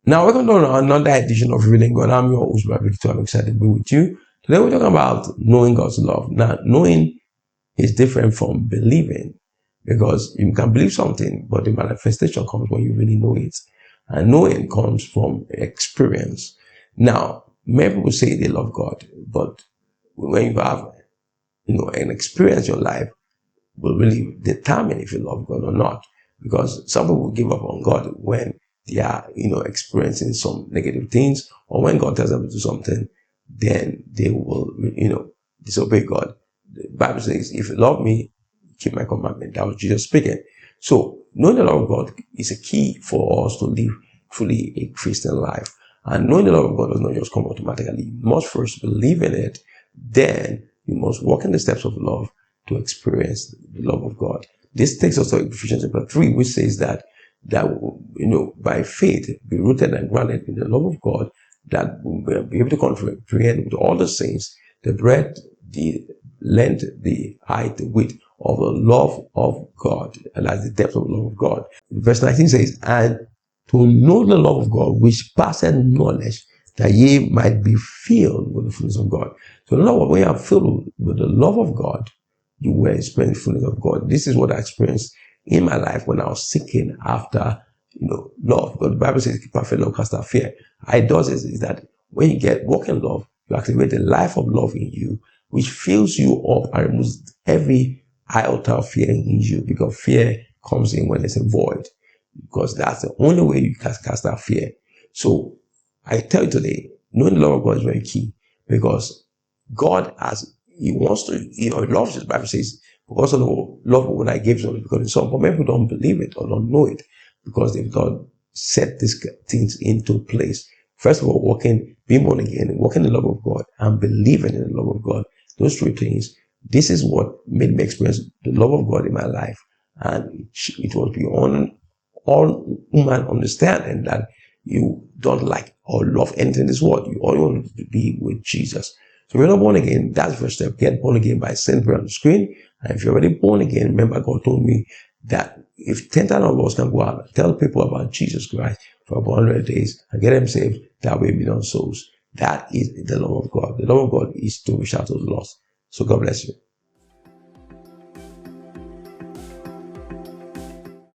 Now, welcome to another edition of Revealing God. I'm your host, Brother Victor. I'm excited to be with you. Today, we're talking about knowing God's love. Now, knowing is different from believing, because you can believe something, but the manifestation comes when you really know it. And knowing comes from experience. Now, many people say they love God, but when you have, an experience in your life, will really determine if you love God or not. Because some people give up on God when they are, experiencing some negative things, or when God tells them to do something, then they will, disobey God. The Bible says, if you love me, keep my commandment. That was Jesus speaking. So knowing the love of God is a key for us to live fully a Christian life. And knowing the love of God does not just come automatically. You must first believe in it. Then you must walk in the steps of love to experience the love of God. This takes us to Ephesians chapter 3, which says that by faith be rooted and grounded in the love of God, that we will be able to comprehend with all the saints the breadth, the length, the height, the width of the love of God, and that's the depth of the love of God. Verse 19 says, and to know the love of God which passeth knowledge, that ye might be filled with the fullness of God. So when you are filled with the love of God, you will experience the fullness of God. This is what I experienced in my life when I was seeking after, love. Because the Bible says, perfect love casts out fear. How it does is that when you walk in love, you activate the life of love in you, which fills you up and removes every iota of fear in you, because fear comes in when there's a void, because that's the only way you can cast out fear. So I tell you today, knowing the love of God is very key, because God He wants to, He loves His. Bible says, because of the love of what I gave to because in some people don't believe it or don't know it, because they've not set these things into place. First of all, being born again, walking in the love of God, and believing in the love of God. Those three things. This is what made me experience the love of God in my life, and it was beyond all human understanding that you don't like or love anything in this world. You only want to be with Jesus. So if you're not born again, that's the first step. Get born again by sending prayer on the screen. And if you're already born again, remember God told me that if 10,000 of us can go out and tell people about Jesus Christ for about 100 days and get them saved, that way we don't souls. That is the love of God. The love of God is to reach out to the lost. So God bless you.